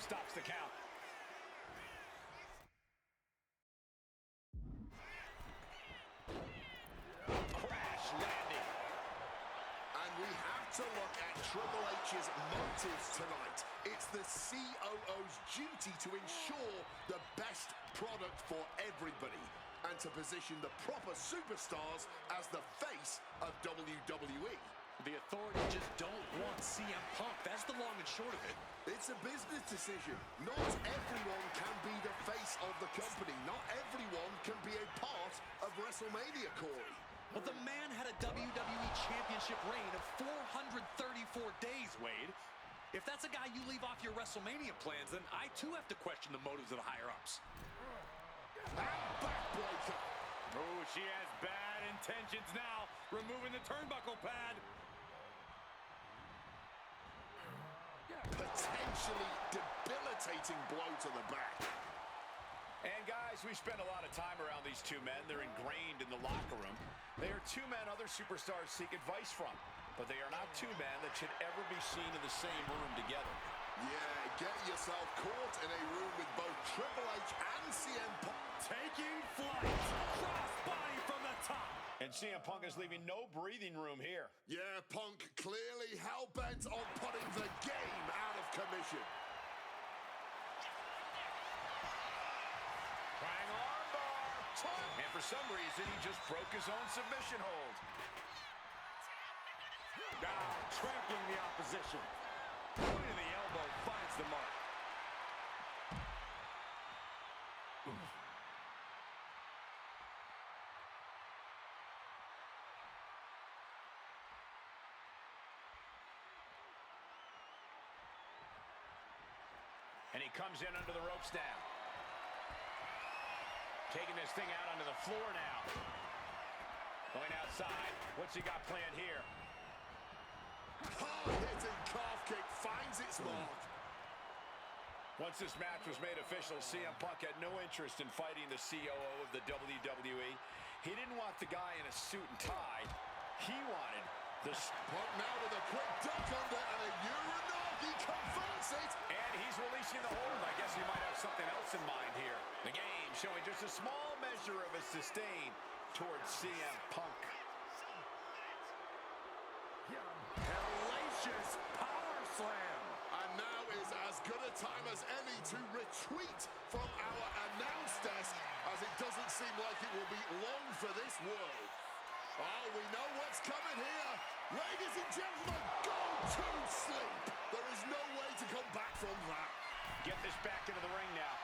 Stops the count. Crash landing. And we have to look at Triple H's motives tonight. It's the COO's duty to ensure the best product for everybody and to position the proper superstars as the face of WWE. The authority just don't want CM Punk. That's the long and short of it. It's a business decision. Not everyone can be the face of the company. Not everyone can be a part of WrestleMania, Corey. Well, the man had a WWE Championship reign of 434 days, Wade. If that's a guy you leave off your WrestleMania plans, then I too have to question the motives of the higher-ups. Backbreaker. Oh, she has bad intentions now, removing the turnbuckle pad. Potentially debilitating blow to the back. And guys, we spend a lot of time around these two men. They're ingrained in the locker room. They are two men other superstars seek advice from, but they are not two men that should ever be seen in the same room together. Yeah, get yourself caught in a room with both Triple H and CM Punk. Taking flight. Crossbody from the top. And CM Punk is leaving no breathing room here. Yeah, Punk clearly hell-bent on putting the game out of commission. Trying armbar. And for some reason, he just broke his own submission hold. Trampling the opposition. Point of the elbow finds the mark. And he comes in under the ropes now. Taking this thing out onto the floor now. Going outside. What's he got planned here? Hard-hitting calf kick finds its mark. Once this match was made official, CM Punk had no interest in fighting the COO of the WWE. He didn't want the guy in a suit and tie. He wanted the... Punk now with a quick duck under and a Uranagi converts it. And he's releasing the hold. I guess he might have something else in mind here. The game showing just a small measure of his disdain towards CM Punk. Hellacious power slam. And now is as good a time as any to retreat from our announce desk, as it doesn't seem like it will be long for this world. Oh, we know what's coming here. Ladies and gentlemen, go to sleep. There is no way to come back from that. Get this back into the ring now.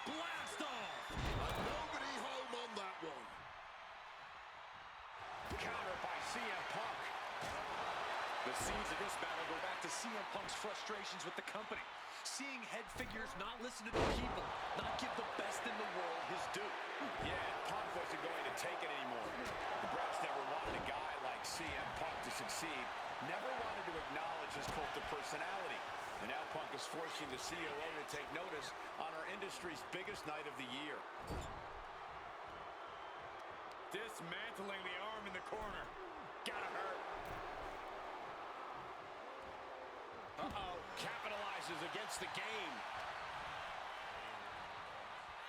Blast off! And nobody home on that one. Counter by CM Punk. The scenes of this battle go back to CM Punk's frustrations with the company. Seeing head figures not listen to the people, not give the best in the world his due. Yeah, Punk wasn't going to take it anymore. The brass never wanted a guy like CM Punk to succeed, never wanted to acknowledge his cult of personality. And now Punk is forcing the COO to take notice on our industry's biggest night of the year. Dismantling the arm in the corner. Gotta hurt. Uh-oh, capitalizes against the game.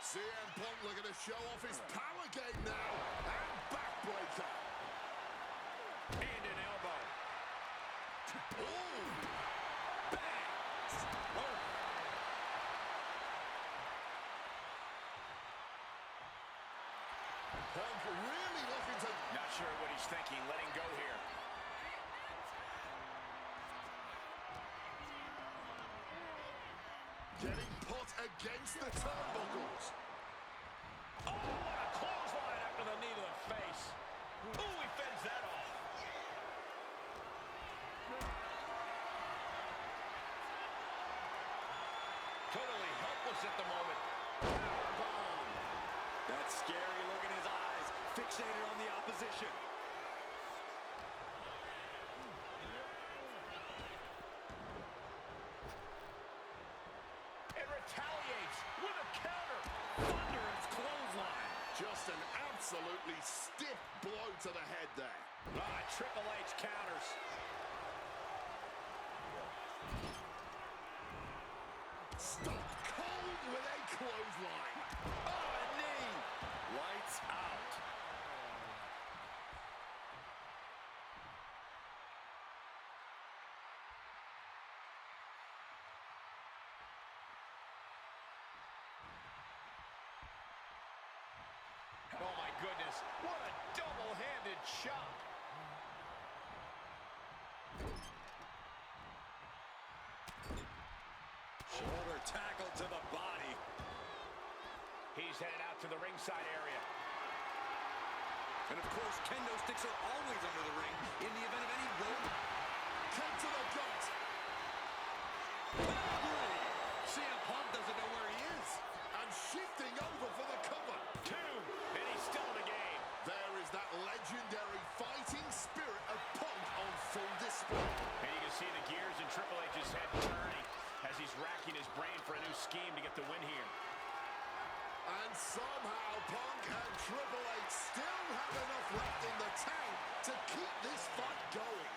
CM Punk looking to show off his power game now. And backbreaker. And an elbow. Ooh. Bang! Oh. Punk really looking to... Not sure what he's thinking, letting go here. Getting put against the turnbuckles. Oh, what a clothesline after the knee to the face. Ooh, he fends that off. Totally helpless at the moment. Powerbomb. That's scary. Look at his eyes. Fixated on the opposition. And retaliates with a counter. Thunderous clothesline. Just an absolutely stiff blow to the head there. Triple H counters. Stop cold with a clothesline. Oh, a knee. Lights out. Oh, my goodness. What a double-handed chop. Shoulder tackle to the body. He's headed out to the ringside area. And of course, kendo sticks are always under the ring in the event of any rope. Kick to the gut. CM Punk doesn't know where he is. And shifting over for the cover. Two, and he's still in the game. There is that legendary fighting spirit of Punk on full display. And you can see the gears in Triple H's head turning as he's racking his brain for a new scheme to get the win here. And somehow Punk and Triple H still have enough left in the tank to keep this fight going.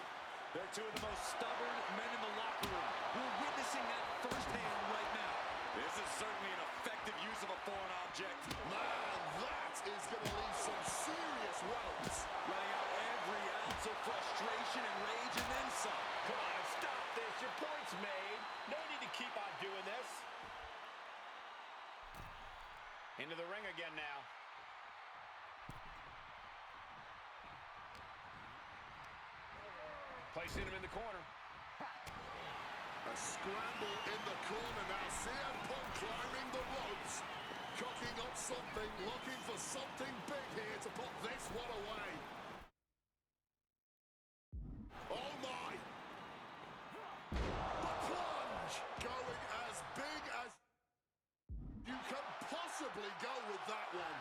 They're two of the most stubborn men in the locker room. We're witnessing that firsthand right now. This is certainly an effective use of a foreign object. Man, that is going to leave some serious welts. Letting out every ounce of frustration and rage and then some. Come on, stop this. Your point's made. No need to keep on doing this. Into the ring again now. Placing him in the corner. A scramble in the corner now. CM Punk climbing the ropes. Cocking up something, looking for something big here to put this one away. Oh my! The plunge! Going as big as you can possibly go with that one.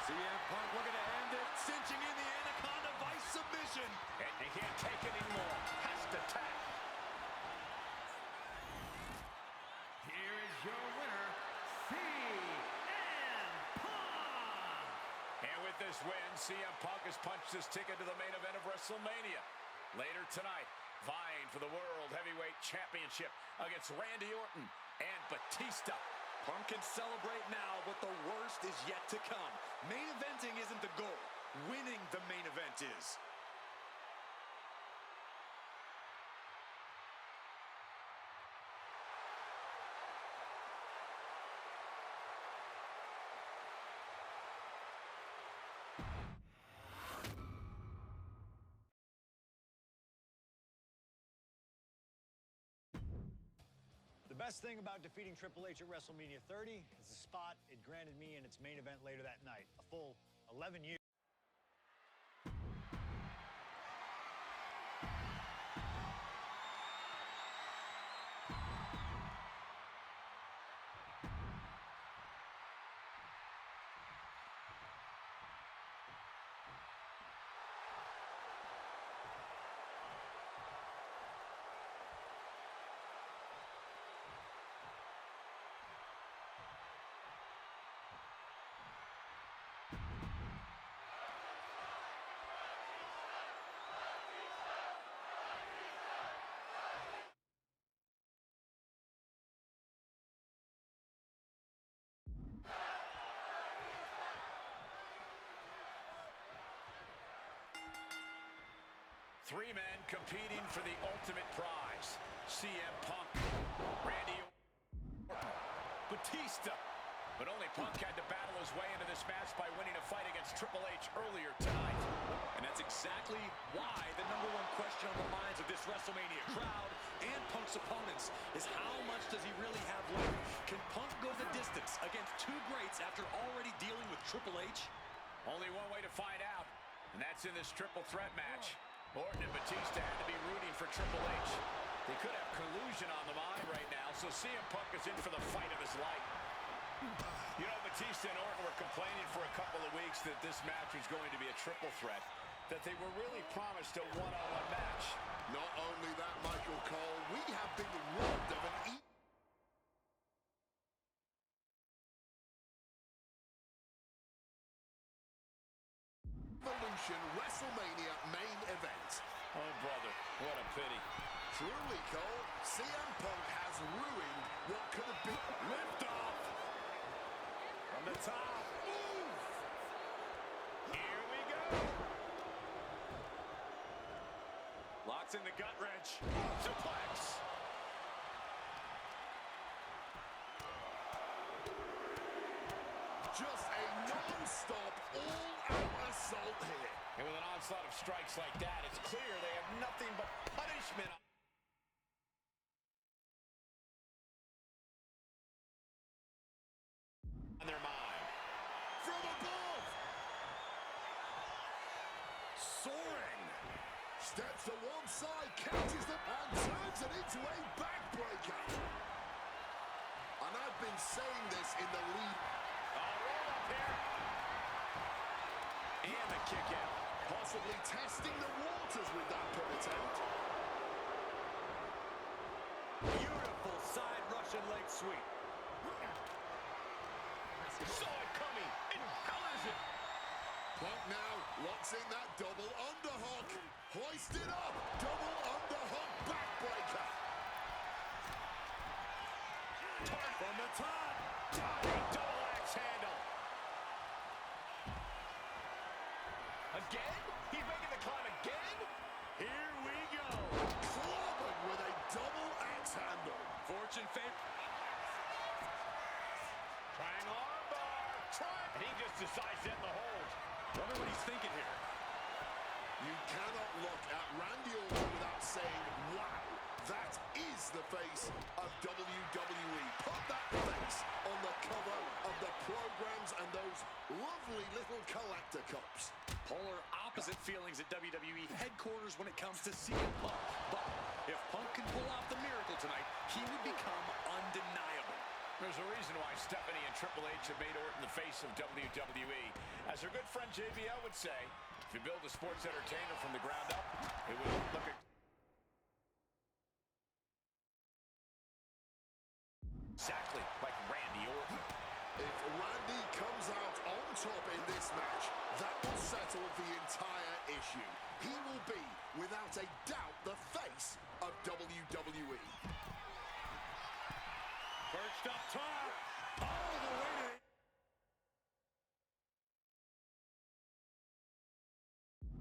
CM Punk looking to end it, cinching in the Anaconda Vice submission. And he can't take it anymore. Has to tap. Here is your winner, CM Punk! And with this win, CM Punk has punched his ticket to the main event of WrestleMania. Later tonight, vying for the World Heavyweight Championship against Randy Orton and Batista. Punk can celebrate now, but the worst is yet to come. Main eventing isn't the goal. Winning the main event is. The best thing about defeating Triple H at WrestleMania 30 is the spot it granted me in its main event later that night. A full 11 years. Three men competing for the ultimate prize. CM Punk, Randy Orton, Batista. But only Punk had to battle his way into this match by winning a fight against Triple H earlier tonight. And that's exactly why the number one question on the minds of this WrestleMania crowd and Punk's opponents is how much does he really have left? Can Punk go the distance against two greats after already dealing with Triple H? Only one way to find out, and that's in this triple threat match. Orton and Batista had to be rooting for Triple H. They could have collusion on the mind right now, so CM Punk is in for the fight of his life. You know, Batista and Orton were complaining for a couple of weeks that this match was going to be a triple threat, that they were really promised a one-on-one match. Not only that, Michael Cole, we have been robbed of an Evolution WrestleMania main event. Oh, brother, what a pity. Truly, Cole, CM Punk has ruined what could have been. Lift off. From the top. Move! Here we go. Locks in the gut wrench. Suplex. Just a non-stop, all-out assault here. And with an onslaught of strikes like that, it's clear they have nothing but punishment on their mind. From above! Soaring! Steps to one side, catches them, and turns it into a backbreaker. And I've been saying this in the lead. Roll up here. And the kick out. Possibly testing the waters with that pivot out. Beautiful side Russian leg sweep. Saw it coming and counters it. Punk now locks in that double underhook. Hoisted up. Double underhook backbreaker. From the top. Diving double axe handle. Again? He's making the climb again? Here we go. Clobbered with a double axe handle. Fortune favor. Triangle armbar. And he just decides to end the hold. Wonder what he's thinking here. You cannot look at Randy Orton without saying, wow, that is the face of WWE. Put that face on the cover of the programs and those lovely little collector cups. Polar opposite feelings at WWE headquarters when it comes to CM Punk. But if Punk can pull off the miracle tonight, he would become undeniable. There's a reason why Stephanie and Triple H have made Orton the face of WWE. As her good friend JBL would say, if you build a sports entertainer from the ground up, it would look exactly like Randy Orton. If Randy comes out on top in this match, that will settle the entire issue. He will be, without a doubt, the face of WWE. Perched up top. All the way to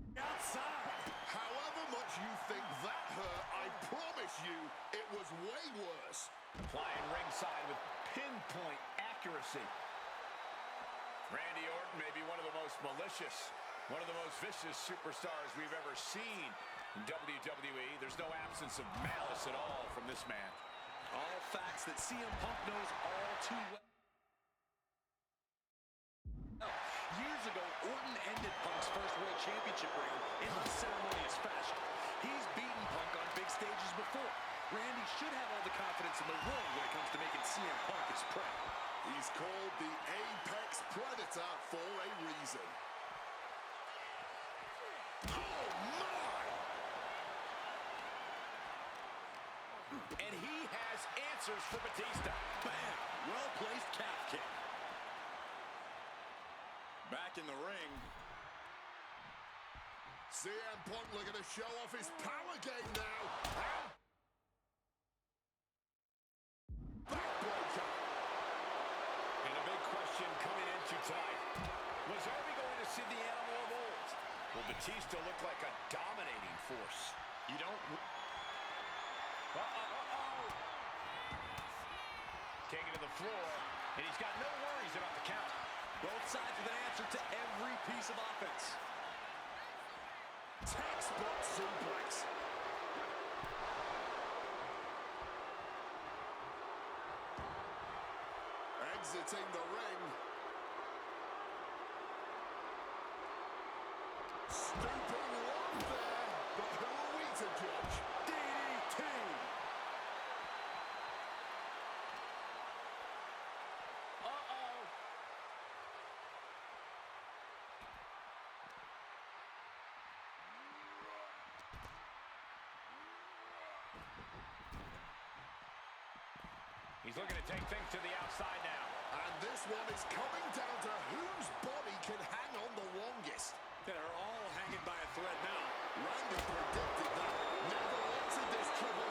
the outside. However much you think that hurt, I promise you it was way worse. Flying ringside with pinpoint accuracy. Randy Orton may be one of the most malicious, one of the most vicious superstars we've ever seen in WWE. There's no absence of malice at all from this man. All facts that CM Punk knows all too well. Years ago, Orton ended Punk's first World Championship reign in unceremonious fashion. He's beaten Punk on big stages before. Randy should have all the confidence in the world when it comes to making CM Punk his prey. He's called the Apex Predator for a reason. Oh, my! And he has answers for Batista. Bam! Well-placed calf kick. Back in the ring. CM Punk looking to show off his power game now. Backbreaker. And a big question coming into tonight. Are we going to see the animal of old? Will Batista look like a dominating force? You don't... Taken to the floor, and he's got no worries about the count. Both sides with an answer to every piece of offense. Textbook suplex. Exiting the ring. Stooping low there, but who are we to judge? DDT. He's looking to take things to the outside now. And this one is coming down to whose body can hang on the longest. They're all hanging by a thread now. Randy predicted that. Never wanted this triple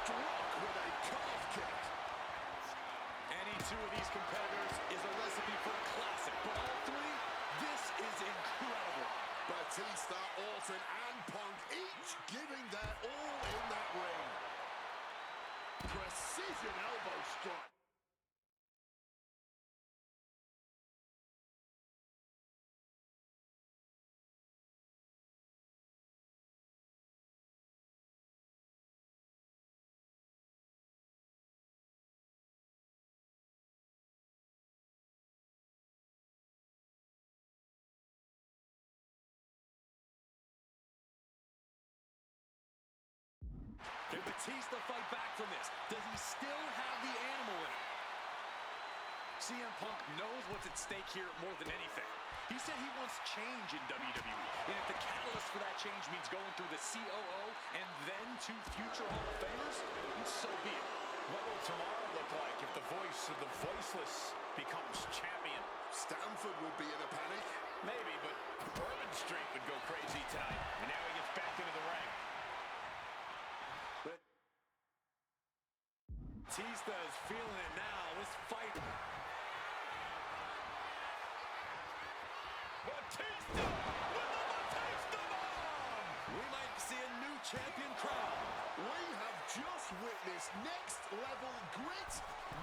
struck with a calf kick. Any two of these competitors is a recipe for a classic, but all three, this is incredible. Batista, Orton, and Punk each giving their all in that ring. Precision elbow strike. Can Batista fight back from this? Does he still have the animal in him? CM Punk knows what's at stake here more than anything. He said he wants change in WWE, and if the catalyst for that change means going through the COO and then to future Hall of Famers, then so be it. What will tomorrow look like if the voice of the voiceless becomes champion? Stanford will be in a panic. Maybe, but Bourbon Street would go crazy tonight. And now he gets back into the ring. Batista is feeling it now. This fight. Batista with the Batista bomb! We might see a new champion crowned. We have just witnessed next level grit,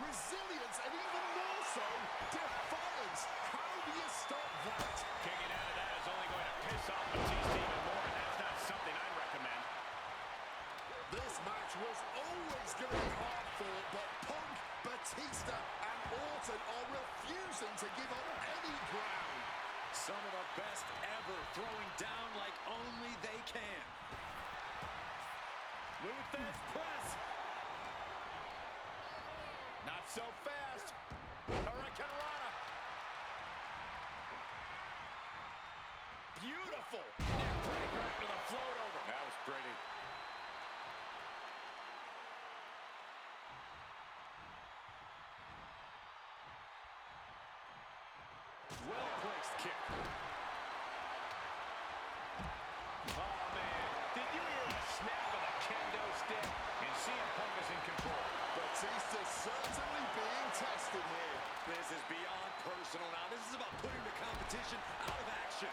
resilience, and even more so, defiance. How do you stop that? Kicking out of that is only going to piss off Batista even more, and that's not something I'd recommend. This match was always going to be hard fought, but Punk, Batista, and Orton are refusing to give up any ground. Some of the best ever throwing down like only they can. Luthez press. Not so fast. Hurricanrana. Beautiful. Neckbreaker after the float over. That was pretty. Well-placed kick. Oh, man. Did you hear the snap of the kendo stick? And CM Punk is in control. Batista certainly being tested here. This is beyond personal now. This is about putting the competition out of action.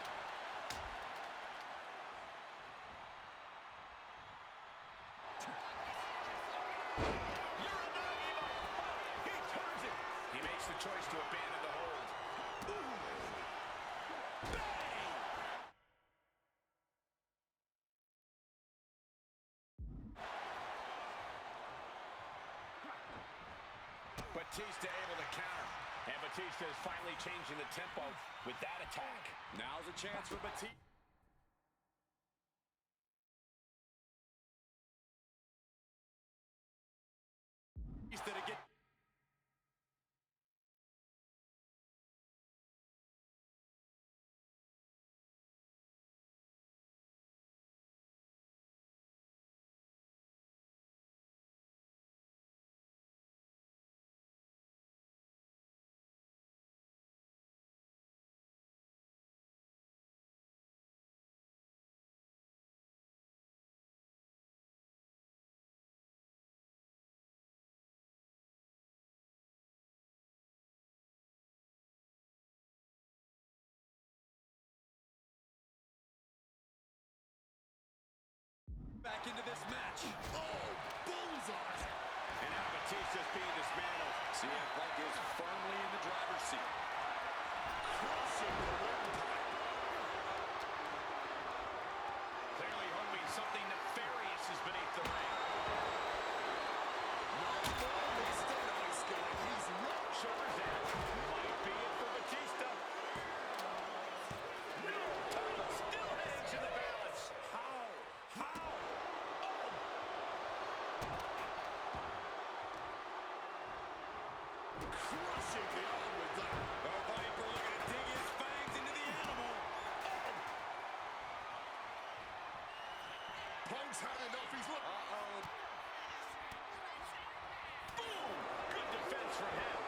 He turns it. He makes the choice to abandon the hold. Batista able to counter. And Batista is finally changing the tempo with that attack. Now's a chance for Batista. To get back into this match. Oh, bullseye! And now Batista's being dismantled. CM Punk is firmly in the driver's seat. Crushing the windpipe. Clearly hoping something nefarious is beneath the ring. Not for Mr. Nice Guy. He's not. Shoulders in. Might be it for Batista. No, title still hangs in the balance. How? Crushing the arm with that. The Viper looking to dig his fangs into the animal. Punk's had enough. He's look. Boom! Good defense from him.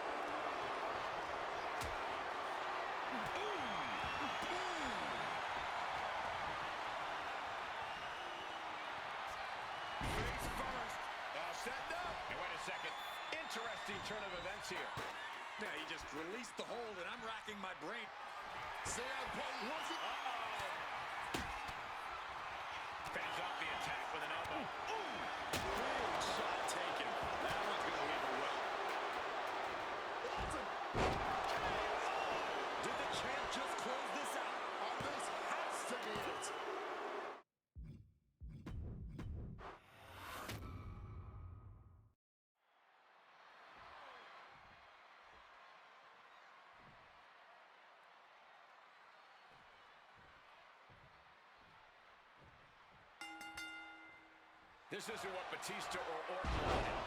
Face first. A setting up. And wait a second. Interesting turn of events here. Yeah, he just released the hold, and I'm racking my brain. CM Punk was it? Fends off the attack with an elbow. Big shot taken. That one's going to leave her well. Did the champ just close this out? And this has to be it. This isn't what Batista or Orton wanted.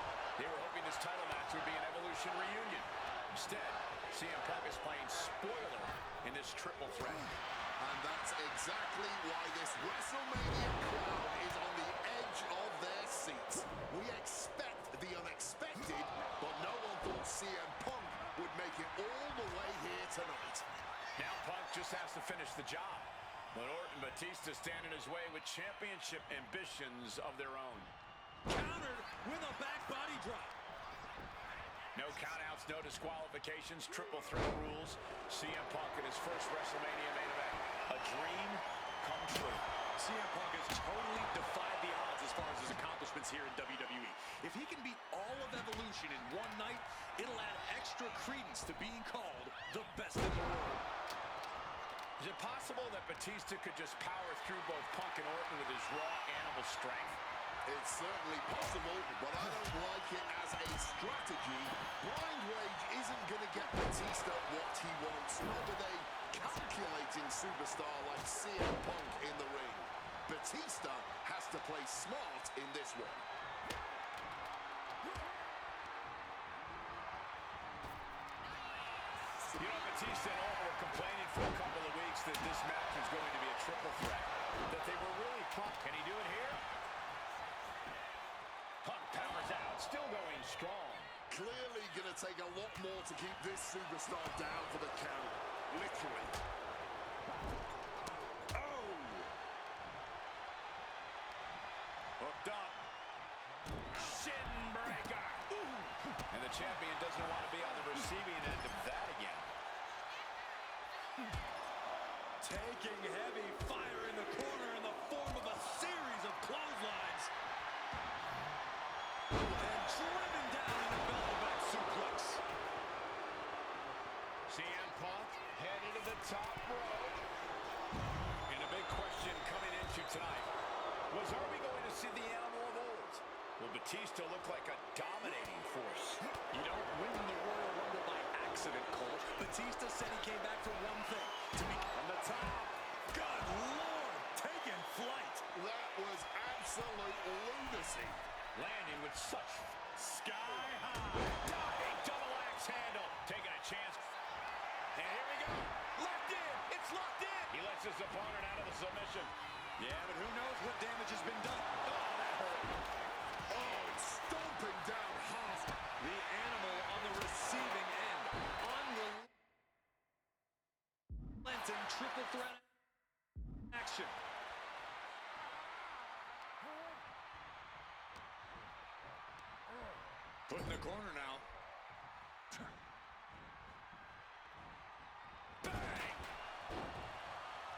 They were hoping this title match would be an Evolution reunion. Instead, CM Punk is playing spoiler in this triple threat. And that's exactly why this WrestleMania crowd is on the edge of their seats. We expect the unexpected, but no one thought CM Punk would make it all the way here tonight. Now Punk just has to finish the job. But Orton and Batista stand in his way with championship ambitions of their own. Countered with a back body drop. No countouts, no disqualifications, triple threat rules. CM Punk in his first WrestleMania main event. A dream come true. CM Punk has totally defied the odds as far as his accomplishments here in WWE. If he can beat all of Evolution in one night, it'll add extra credence to being called the best in the world. Is it possible that Batista could just power through both Punk and Orton with his raw animal strength? It's certainly possible, but I don't like it as a strategy. Blind Rage isn't going to get Batista what he wants, not with a calculating superstar like CM Punk in the ring. Batista has to play smart in this one. You know, Batista and Orton were complaining for a couple of weeks that this match was going to be a triple threat, that they were really pumped. Can he do it here? Punk powers out, still going strong. Clearly going to take a lot more to keep this superstar down for the count. Literally. Oh! Hooked up. Shin breaker. And the champion doesn't want to be on the receiving end of that again. Taking heavy fire in the corner in the form of a series of clotheslines. And driven down in a belly-to-back suplex. CM Punk headed to the top rope. And a big question coming into tonight was, are we going to see the animal of old? Will Batista look like a dominating force? You don't win the Royal Rumble by accident, Cole. Batista said he came back for one thing, to be on the top. Good Lord, taking flight. That was absolute lunacy. Landing with such sky high. Diving double axe handle. Taking a chance. And here we go. Locked in. It's locked in. He lets his opponent out of the submission. Yeah, but who knows what damage has been done. Oh, that hurt. Oh, stomping down hard. The animal on the receiving end. Unrelenting triple threat action. Put in the corner now. Bang!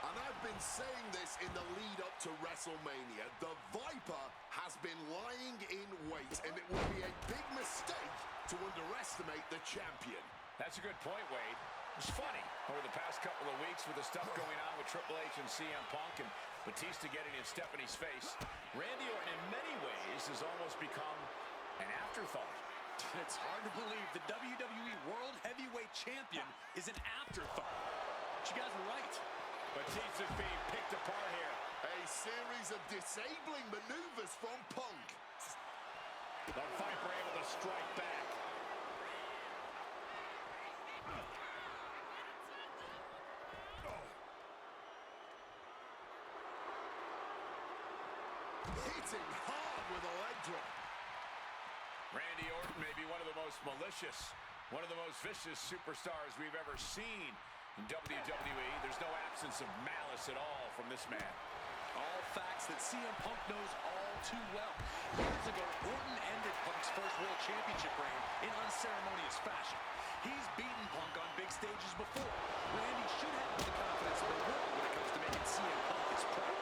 And I've been saying this in the lead up to WrestleMania. The Viper has been lying in wait, and it would be a big mistake to underestimate the champion. That's a good point, Wade. It's funny, over the past couple of weeks with the stuff going on with Triple H and CM Punk and Batista getting in Stephanie's face, Randy Orton in many ways has almost become an afterthought. It's hard to believe the WWE World Heavyweight Champion is an afterthought. But you guys are right. Batista's being picked apart here. A series of disabling maneuvers from Punk. The Viper able to strike back. Hitting hard with a leg drop. Randy Orton may be one of the most malicious, one of the most vicious superstars we've ever seen in WWE. There's no absence of malice at all from this man. All facts that CM Punk knows all too well. Years ago, Orton ended Punk Championship reign in unceremonious fashion. He's beaten Punk on big stages before. Randy should have the confidence in the world when it comes to making CM Punk his prey.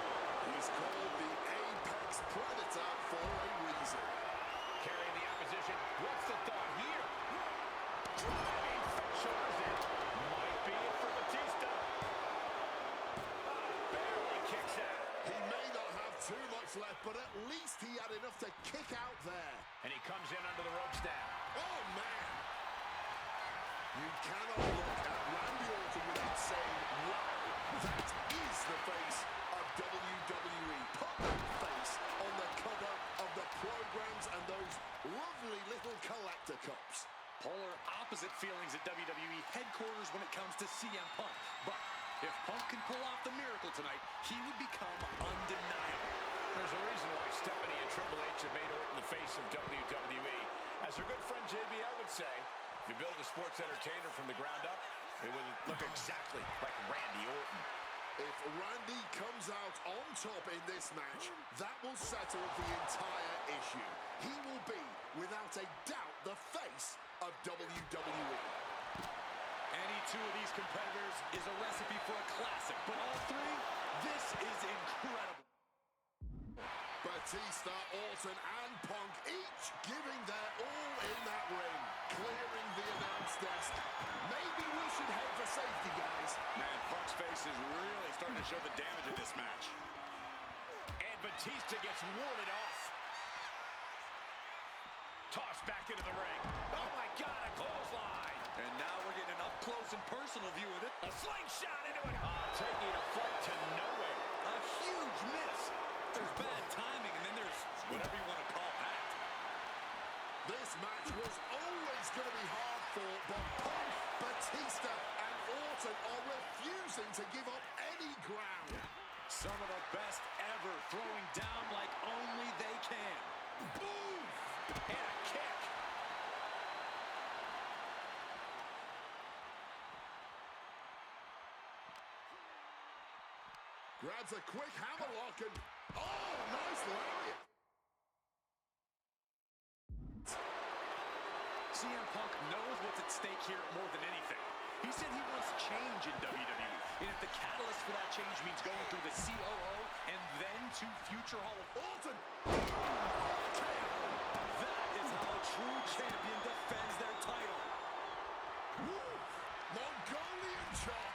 He's called the Apex Predator for a reason. Carrying the opposition. What's the thought here? Driving shoulders in. Might be it for Batista. Barely kicks out. He may not have too much left, but at least he had enough to kick out there. And he comes in under the ropes now. Oh, man. You cannot look at Randy Orton without saying, wow, that is the face of WWE. Put that face on the cover of the programs and those lovely little collector cups. Polar opposite feelings at WWE headquarters when it comes to CM Punk. But if Punk can pull off the miracle tonight, he would become undeniable. There's a reason why Stephanie and Triple H have made Orton the face of WWE. As her good friend JBL would say, if you build a sports entertainer from the ground up, it would look exactly like Randy Orton. If Randy comes out on top in this match, that will settle the entire issue. He will be, without a doubt, the face of WWE. Any two of these competitors is a recipe for a classic, but all three, this is incredible. Batista, Orton, and Punk each giving their all in that ring, clearing the announce desk. Maybe we should head for safety, guys. Man, Punk's face is really starting to show the damage of this match. And Batista gets warded off. Tossed back into the ring. Oh my God, a clothesline. And now we're getting an up-close and personal view of it. A slingshot into it. Taking a flight to nowhere. A huge miss. There's bad timing, and then there's whatever you want to call that. This match was always going to be hard fought, but Punk, Batista, and Orton are refusing to give up any ground. Some of the best ever throwing down like only they can. Boom! And a kick. Grabs a quick hammerlock and... Oh, nice lariat! CM Punk knows what's at stake here more than anything. He said he wants change in WWE, and if the catalyst for that change means going through the COO and then to future Hall of Orton! That is how a true champion defends their title. Woo! Mongolian chop!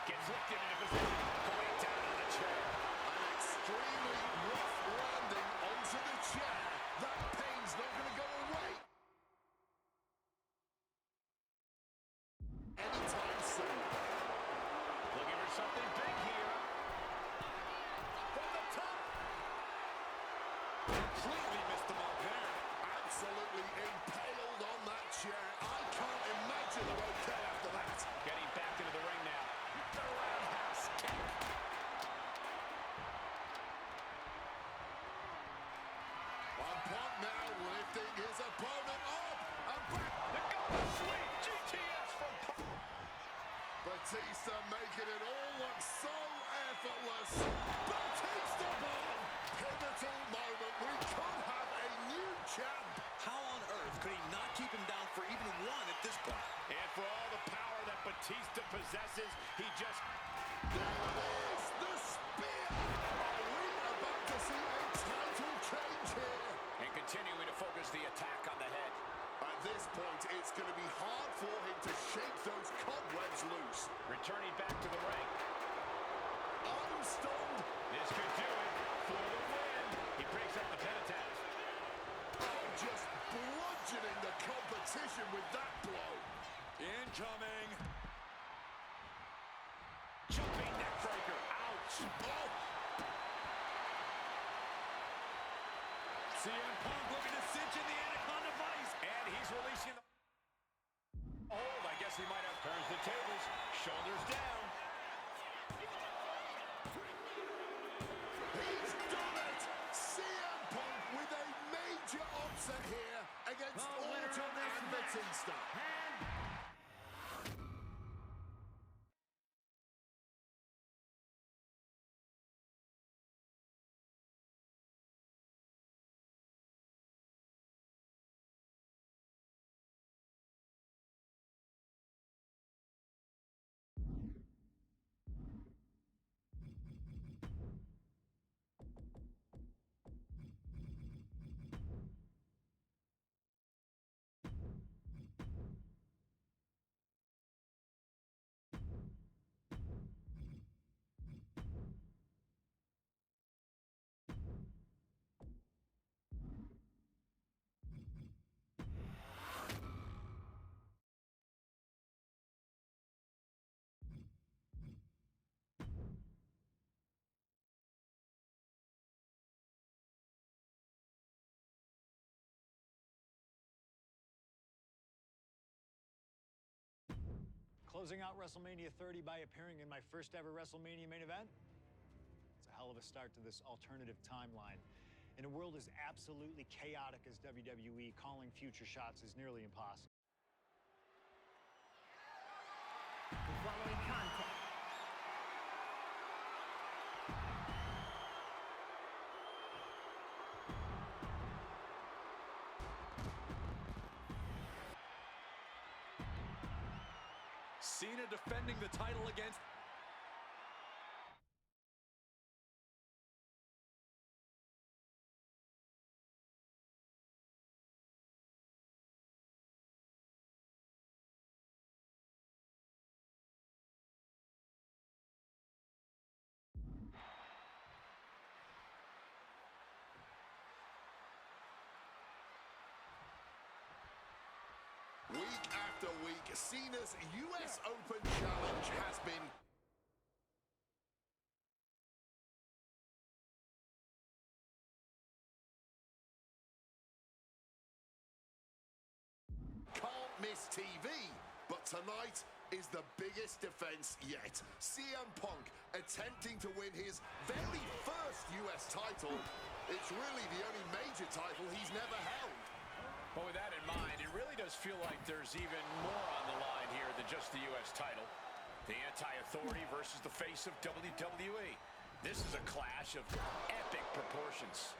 Gets lifted into position. Going down on the chair. An extremely rough landing onto the chair. That pain's not going to go away anytime soon. Looking for something big here. From the top. Completely missed the mark there. Absolutely impaled on that chair. I can't imagine they're okay after that. Getting back into the ring now. The roundhouse kick. And Punk now lifting his opponent up and back. The golden sweep. GTS from Punk. Batista making it all look so effortless. Batista bomb. Pivotal moment. We could have a new champ. How on earth could he not keep him down for even one at this point? And for all the power that Batista possesses, he just... There it is. The spear. Are we about to see a title change here? And continuing to focus the attack on the head. At this point, it's going to be hard for him to shake those cobwebs loose. Returning back to the ring. I'm stunned. This could do it for the win. He breaks up the pentathlon. Oh, just bludgeoning the competition with that blow. Incoming. Jumping neck breaker. Ouch. Oh, CM Punk looking to cinch in the Anaconda Vice. And he's releasing the hold. I guess he might have turns the tables. Shoulders down. he's done it. CM Punk with a major upset here against Orton and Batista. And Closing out WrestleMania 30 by appearing in my first ever WrestleMania main event. It's a hell of a start to this alternative timeline. In a world as absolutely chaotic as WWE, calling future shots is nearly impossible. The following contest Cena defending the title against Week after week, Cena's US Open Challenge has been can't miss TV, but tonight is the biggest defense yet. CM Punk attempting to win his very first US title. It's really the only major title he's never held. But with that in mind, it really does feel like there's even more on the line here than just the U.S. title. The anti-authority versus the face of WWE. This is a clash of epic proportions.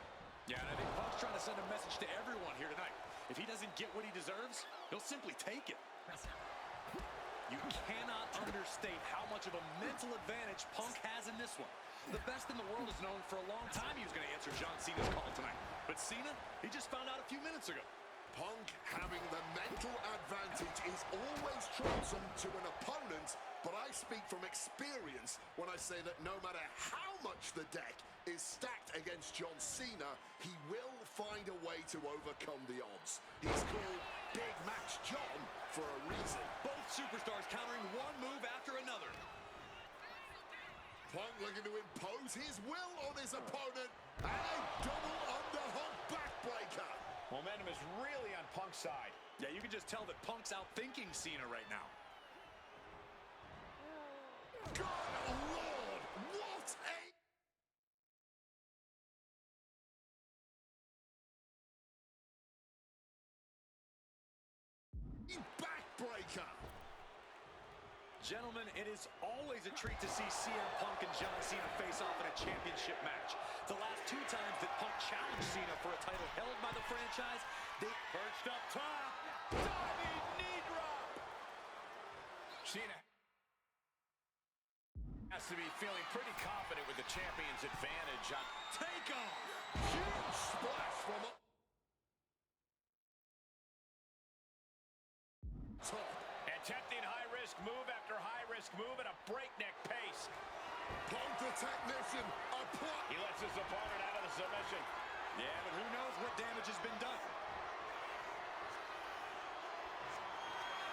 Yeah, and I think Punk's trying to send a message to everyone here tonight. If he doesn't get what he deserves, he'll simply take it. You cannot understate how much of a mental advantage Punk has in this one. The best in the world is known for a long time he was going to answer John Cena's call tonight. But Cena, he just found out a few minutes ago. Punk having the mental advantage is always troublesome to an opponent, but I speak from experience when I say that no matter how much the deck is stacked against John Cena, he will find a way to overcome the odds. He's called Big Match John for a reason. Both superstars countering one move after another. Punk looking to impose his will on his opponent, and a double underhook backbreaker. Momentum is really on Punk's side. Yeah, you can just tell that Punk's outthinking Cena right now. Good Lord, what a... backbreaker. Gentlemen, it is always a treat to see CM Punk and John Cena face off in a championship match. The last two times that Punk challenged Cena for a title held by the franchise, they perched up top. Diving knee drop. Cena has to be feeling pretty confident with the champion's advantage on Takeoff. Huge splash from up top. attempting high-risk move after high-risk move at a breakneck pace. Punk the technician, He lets his opponent out of the submission. Yeah, but who knows what damage has been done.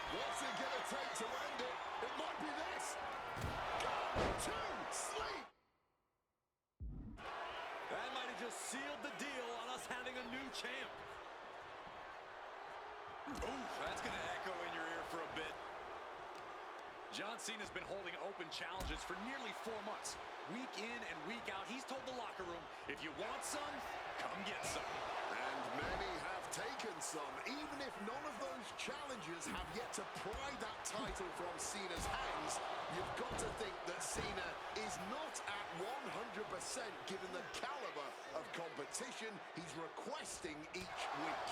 What's it gonna take to end it? It might be this. Go to sleep. That might have just sealed the deal on us having a new champ. Ooh, that's going to echo in your ear for a bit. John Cena's been holding open challenges for nearly 4 months. Week in and week out, he's told the locker room, if you want some, come get some. And many have taken some, even if none of those challenges have yet to pry that title from Cena's hands. You've got to think that Cena is not at 100% given the caliber of competition he's requesting each week.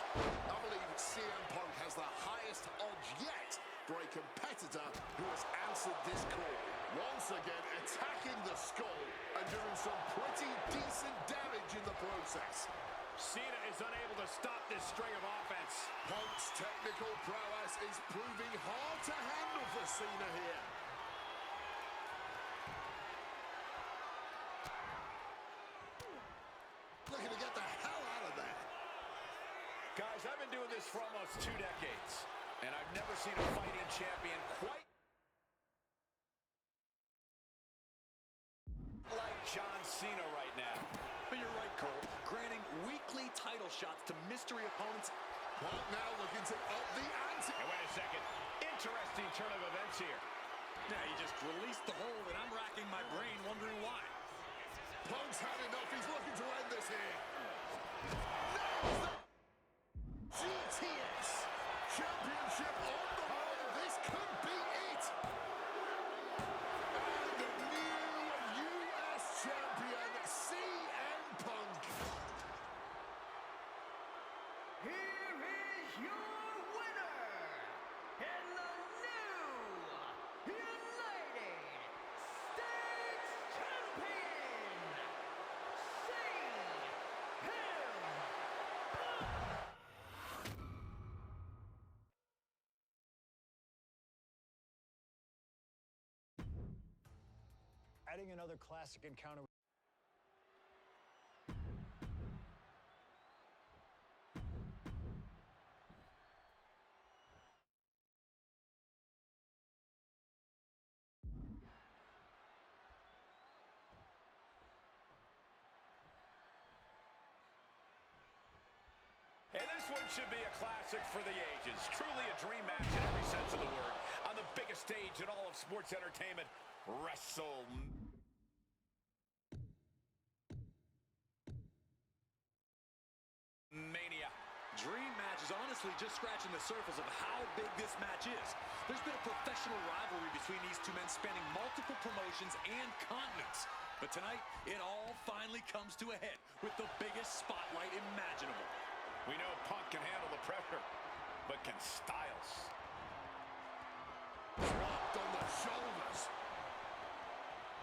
I believe CM Punk has the highest odds yet for a competitor who has answered this call. Once again, attacking the skull and doing some pretty decent damage in the process. Cena is unable to stop this string of offense. Punk's technical prowess is proving hard to handle for Cena here. Looking to get the hell out of there. Guys, I've been doing this for almost 2 decades, and I've never seen a fighting champion quite like John Cena right now. But you're right, Cole. Granting weekly title shots to mystery opponents. Punk now looking to up the ante. And wait a second. Interesting turn of events here. Yeah, he just released the hold, and I'm racking my brain wondering why. Punk's had enough. He's looking to end this here. Nails the GTS Championship on the line. This could be it. And the new US champion, CM Punk. Here is your winner, and the new United States Champion, CM Punk. Adding another classic encounter. And this one should be a classic for the ages. Truly a dream match in every sense of the word. On the biggest stage in all of sports entertainment, WrestleMania. Dream match is honestly just scratching the surface of how big this match is. There's been a professional rivalry between these two men spanning multiple promotions and continents. But tonight, it all finally comes to a head with the biggest spotlight imaginable. We know Punk can handle the pressure, but can Styles? Dropped on the shoulders.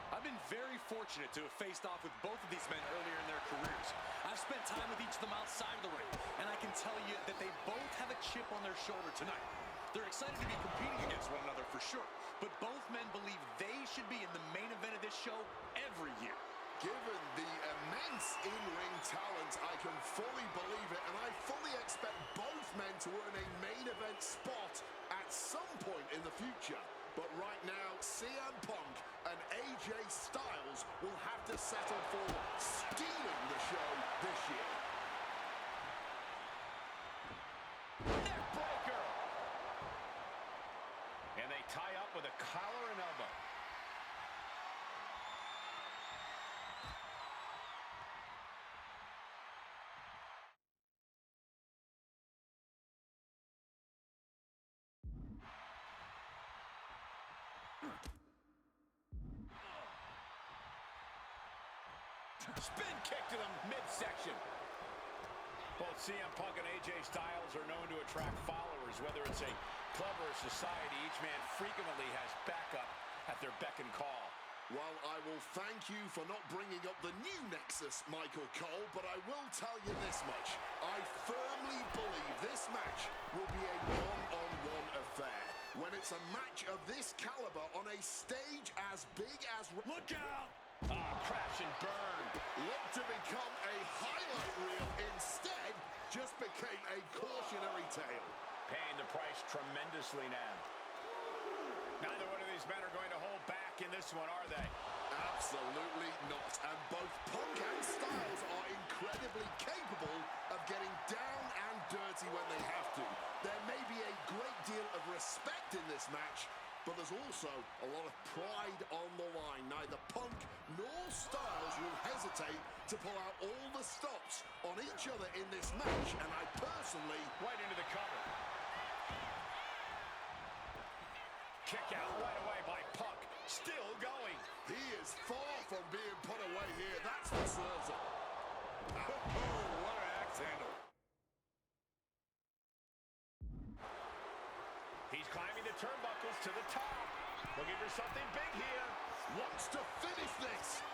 I've been very fortunate to have faced off with both of these men earlier in their careers. I've spent time with each of them outside of the ring, and I can tell you that they both have a chip on their shoulder tonight. They're excited to be competing against one another for sure, but both men believe they should be in the main event of this show every year. Given the immense in-ring talent, I can fully believe it, and I fully expect both men to earn a main event spot at some point in the future. But right now, CM Punk and AJ Styles will have to settle for stealing the show this year. Neckbreaker! And they tie up with a collar and elbow. Spin kick to the midsection. Both CM Punk and AJ Styles are known to attract followers. Whether it's a club or a society, each man frequently has backup at their beck and call. Well, I will thank you for not bringing up the new Nexus, Michael Cole, but I will tell you this much. I firmly believe this match will be a one-on-one affair. When it's a match of this caliber on a stage as big as... Look out! Crash and burn. Looked to become a highlight reel, instead just became a cautionary tale. Paying the price tremendously now. Neither one of these men are going to hold back in this one, are they? Absolutely not. And both Punk and Styles are incredibly capable of getting down and dirty when they have to. There may be a great deal of respect in this match, but there's also a lot of pride on the line. Neither Punk nor Styles will hesitate to pull out all the stops on each other in this match, and I personally... Right into the cover. Kick out right away by Punk. Still going. He is far from being put away here, that's for certain. Oh, what an axe handle. He's climbing the turnbuckles to the top. Looking for something big here. Wants to finish this.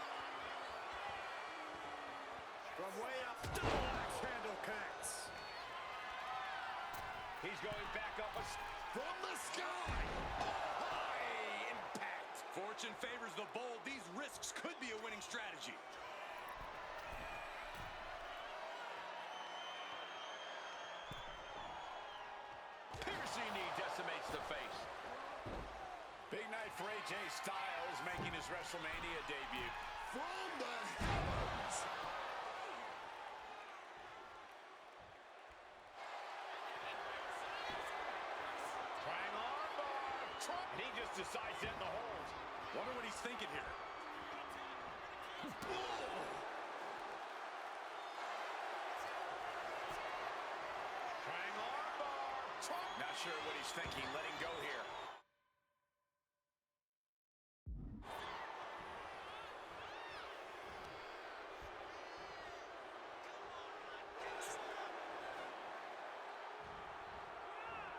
From way up. Double axe handle connects. He's going back up From the sky. high impact. Fortune favors the bold. These risks could be a winning strategy. Piercing knee decimates the face. Big night for AJ Styles making his WrestleMania debut. From the heavens. Trying armbar. And he just decides to end the hold. Wonder what he's thinking here. Triangle armbar. Not sure what he's thinking. Letting go here.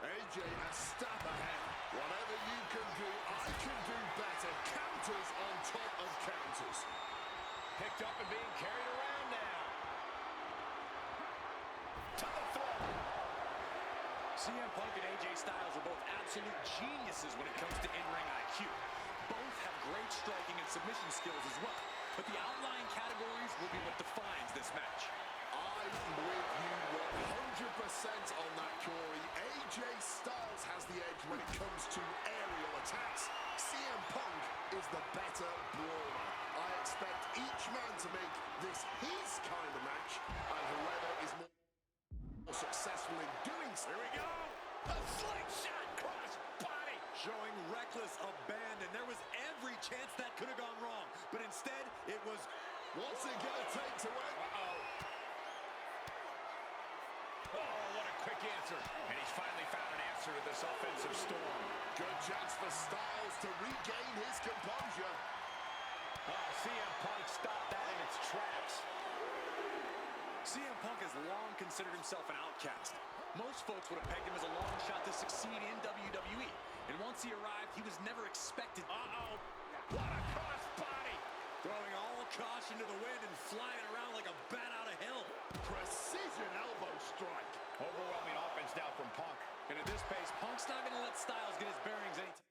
AJ a step ahead. Whatever you can do, I can do better. Counters on top of counters. Picked up and being carried around now. To the throat. CM Punk and AJ Styles are both absolute geniuses when it comes to in-ring IQ. Both have great striking and submission skills as well. But the outlying categories will be what defines this match. I'm with you 100% on that, Corey. AJ Styles has the edge when it comes to aerial attacks. CM Punk is the better brawler. I expect each man to make this his kind of match, and whoever is more successful in doing so. Here we go. A slingshot cross body. Showing reckless abandon. There was every chance that could have gone wrong. But instead, it was... What's it going to take to win? Oh, what a quick answer. And he's finally found an answer to this offensive storm. Good chance for Styles to regain his composure. Oh, CM Punk stopped that in its tracks. CM Punk has long considered himself an outcast. Most folks would have pegged him as a long shot to succeed in WWE. And once he arrived, he was never expected. What a cross body. Throwing all caution to the wind and flying around like a bat out of hell. Precision elbow strike. Overwhelming offense now from Punk. And at this pace, Punk's not going to let Styles get his bearings anytime.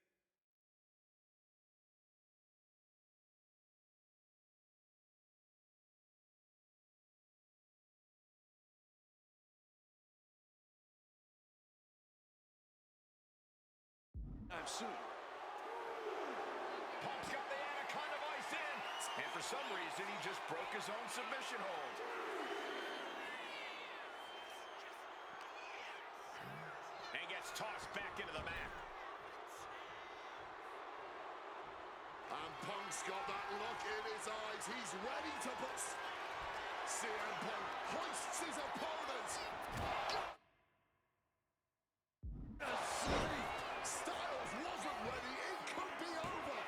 Soon. Punk's got the Anaconda Vice in. And for some reason, he just broke his own submission hold. And gets tossed back into the mat. And Punk's got that look in his eyes. He's ready to put... CM Punk hoists his opponent. Styles wasn't ready. It could be over.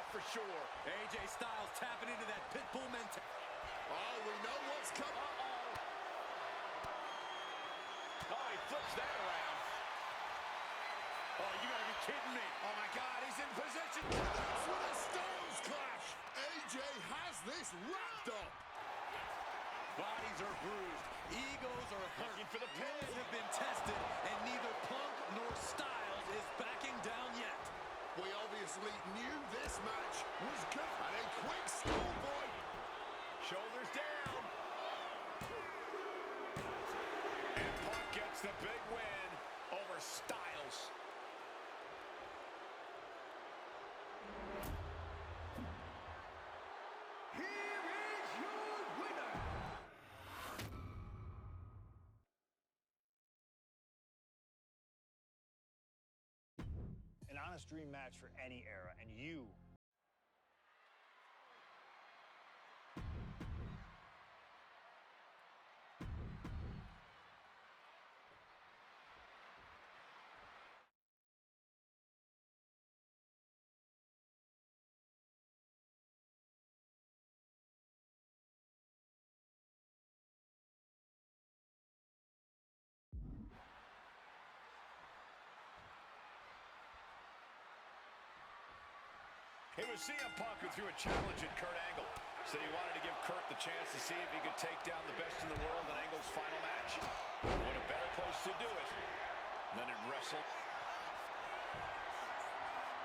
For sure. AJ Styles tapping into that Pitbull mentality. Oh, we know what's coming. Oh, he flips that around. Oh, you gotta be kidding me. Oh, my God, he's in position. That's with a Styles clash. AJ has this wrapped up. Bodies are bruised. Egos are hurt. Looking for the pin. Wills have been tested, and neither Punk nor Styles gets the big win over Styles. Here is your winner. An honest dream match for any era, and you It was CM Punk who threw a challenge at Kurt Angle. Said he wanted to give Kurt the chance to see if he could take down the best in the world in Angle's final match. What a better place to do it than at Wrestle.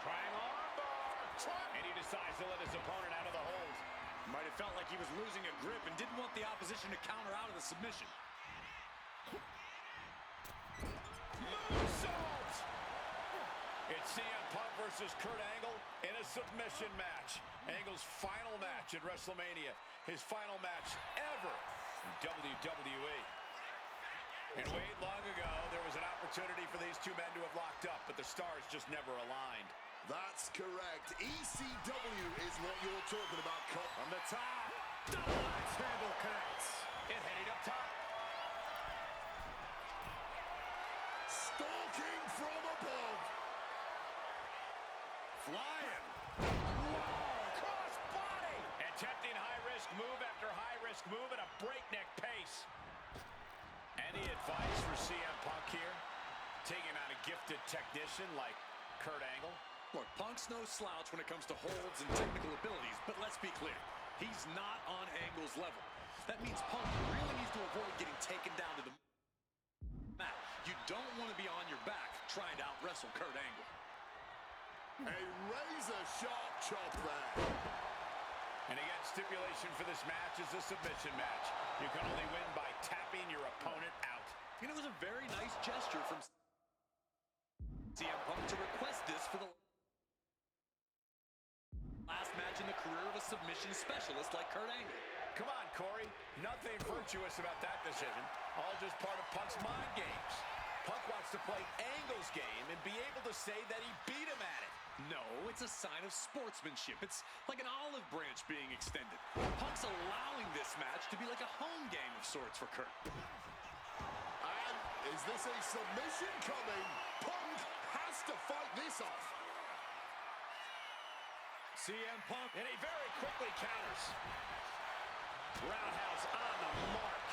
Trying armbar. And he decides to let his opponent out of the hold. Might have felt like he was losing a grip and didn't want the opposition to counter out of the submission. Moonsault! It's CM Punk versus Kurt Angle in a submission match. Angle's final match at WrestleMania. His final match ever in WWE. And wait, long ago, there was an opportunity for these two men to have locked up, but the stars just never aligned. That's correct. ECW is what you're talking about, Cole. From the top, double axe handle connects. It headed up top. Stalking from above. Flying. Cross body! Attempting high-risk move after high-risk move at a breakneck pace. Any advice for CM Punk here? Taking on a gifted technician like Kurt Angle? Look, Punk's no slouch when it comes to holds and technical abilities, but let's be clear. He's not on Angle's level. That means Punk really needs to avoid getting taken down to the mat. You don't want to be on your back trying to out-wrestle Kurt Angle. A razor-sharp chop there. And again, stipulation for this match is a submission match. You can only win by tapping your opponent out. And it was a very nice gesture from CM Punk to request this for the last match in the career of a submission specialist like Kurt Angle. Come on, Corey. Nothing virtuous about that decision. All just part of Punk's mind games. Punk wants to play Angle's game and be able to say that he beat him at it. No, it's a sign of sportsmanship. It's like an olive branch being extended. Punk's allowing this match to be like a home game of sorts for Kurt. And is this a submission coming? Punk has to fight this off. CM Punk, And he very quickly counters. Roundhouse on the mark.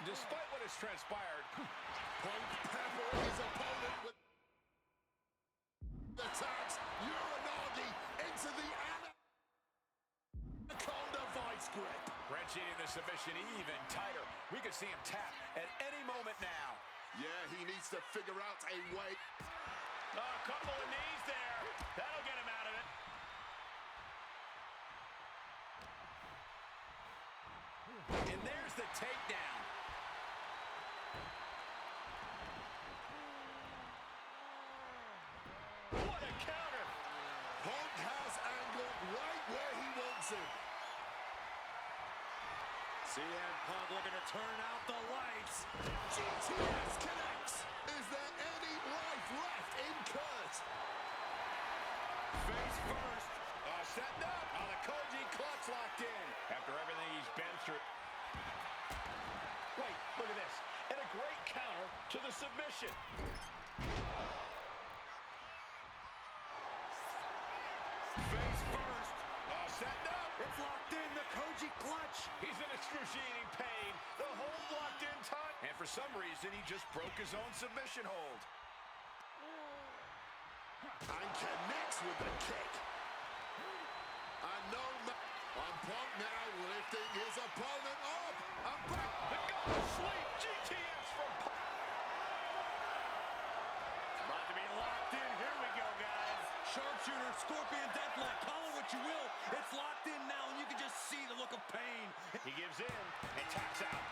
Despite what has transpired, Punk peppering his opponent with attacks. Uranagi into the Anaconda vice grip. wrenching in the submission even tighter. We could see him tap at any moment now. Yeah, he needs to figure out a way. Oh, a couple of knees there. That'll get him out of it. And there's the takedown. What a counter. Punk has Angle right where he wants him. CM Punk looking to turn out the lights. GTS connects. Is there any life left in Kurt? Face first. Setting up. Oh, the Koji clutch locked in. After everything he's been through. Wait, look at this. And a great counter to the submission. Face first. Setting up. It's locked in, the Koji clutch. He's in excruciating pain. The hold locked in tight. And for some reason, he just broke his own submission hold. And connects with the kick. And no and Punk now lifting his opponent up. And back. The go to sleep. GTS from Punk. About to be locked in. Here we go, guys. Sharpshooter, Scorpion Deathlock, call it what you will. It's locked in now, and you can just see the look of pain. He gives in and taps out.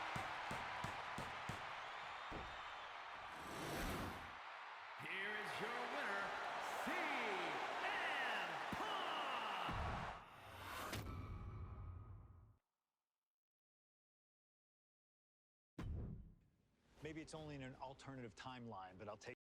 Maybe it's only in an alternative timeline, but I'll take.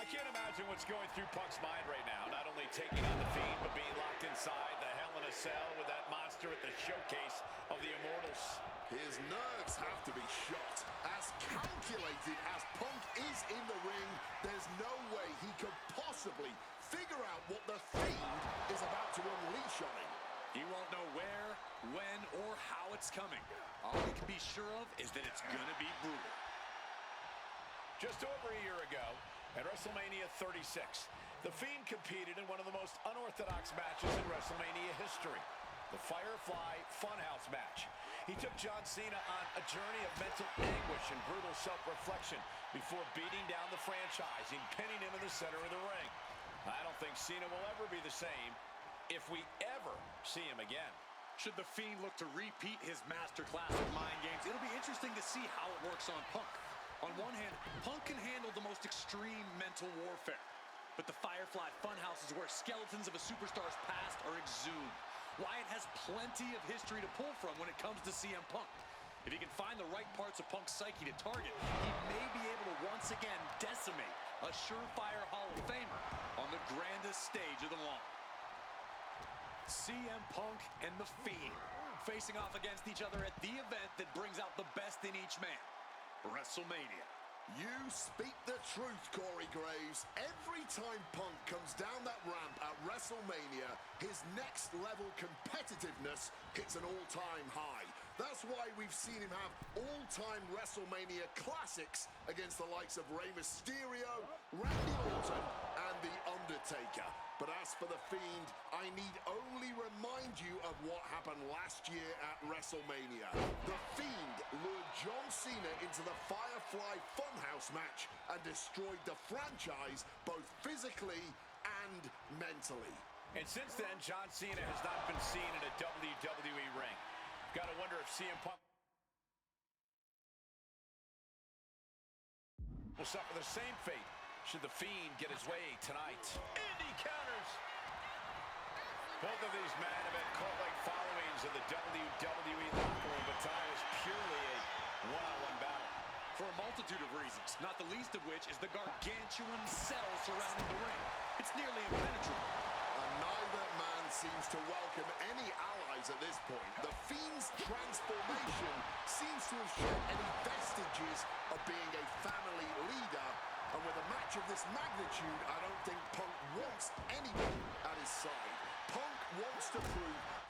I can't imagine what's going through Punk's mind right now. Not only taking on The Fiend, but being locked inside the Hell in a Cell with that monster at the showcase of the Immortals. His nerves have to be shot. As calculated as Punk is in the ring, there's no way he could possibly figure out what the Fiend is about to unleash on him. He won't know where, when, or how it's coming. All he can be sure of is that it's gonna be brutal. Just over a year ago, at WrestleMania 36, The Fiend competed in one of the most unorthodox matches in WrestleMania history, the Firefly Funhouse match. He took John Cena on a journey of mental anguish and brutal self-reflection before beating down the franchise and pinning him in the center of the ring. I don't think Cena will ever be the same if we ever see him again. Should The Fiend look to repeat his masterclass of mind games, it'll be interesting to see how it works on Punk. On one hand, Punk can handle the most extreme mental warfare. But the Firefly Funhouse is where skeletons of a superstar's past are exhumed. Wyatt has plenty of history to pull from when it comes to CM Punk. If he can find the right parts of Punk's psyche to target, he may be able to once again decimate a surefire Hall of Famer on the grandest stage of them all. CM Punk and The Fiend facing off against each other at the event that brings out the best in each man. WrestleMania. You speak the truth, Corey Graves. Every time Punk comes down that ramp at WrestleMania, his next level competitiveness hits an all-time high. That's why we've seen him have all-time WrestleMania classics against the likes of Rey Mysterio, Randy Orton, and The Undertaker. But as for The Fiend, I need only remind you of what happened last year at WrestleMania. The Fiend lured John Cena into the Firefly Funhouse match and destroyed the franchise both physically and mentally. And since then, John Cena has not been seen in a WWE ring. Got to wonder if CM Punk will suffer the same fate should The Fiend get his way tonight. Indy counters. Both of these men have had cult-like followings in the WWE locker room, but tonight was purely a one-on-one battle. For a multitude of reasons, not the least of which is the gargantuan cell surrounding the ring. It's nearly impenetrable. And neither man seems to welcome any allies at this point. The Fiend's transformation seems to have shed any vestiges of being a family leader. And with a match of this magnitude, I don't think Punk wants anyone at his side. Punk wants to prove